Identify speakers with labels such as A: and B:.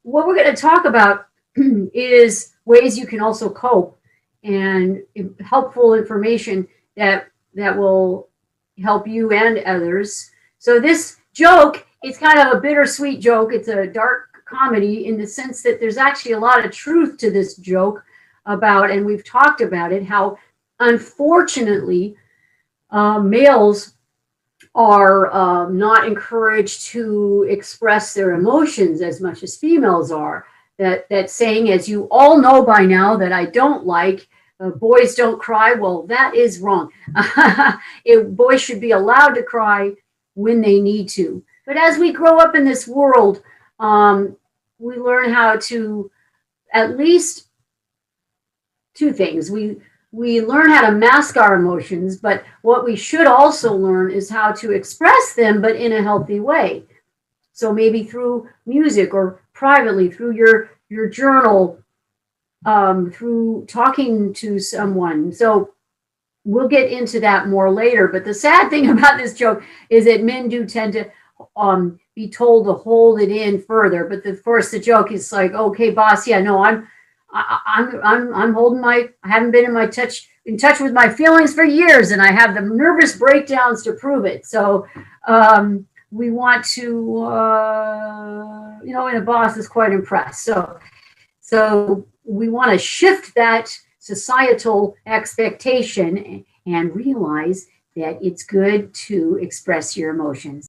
A: what we're going to talk about is ways you can also cope, and helpful information that will help you and others. So this joke, it's kind of a bittersweet joke. It's a dark comedy in the sense that there's actually a lot of truth to this joke about, and we've talked about it, how unfortunately males are not encouraged to express their emotions as much as females are. That saying, as you all know by now, that I don't like, boys don't cry. Well, that is wrong. Boys should be allowed to cry when they need to. But as we grow up in this world, we learn how to, at least two things. We learn how to mask our emotions, but what we should also learn is how to express them, but in a healthy way. So maybe through music, or privately through your journal, through talking to someone. So we'll get into that more later. But the sad thing about this joke is that men do tend to be told to hold it in further. But of course, the joke is like, okay, boss, yeah, no, I'm holding I haven't been in touch with my feelings for years, and I have the nervous breakdowns to prove it. So we want to, and a boss is quite impressed. So we want to shift that societal expectation and realize that it's good to express your emotions.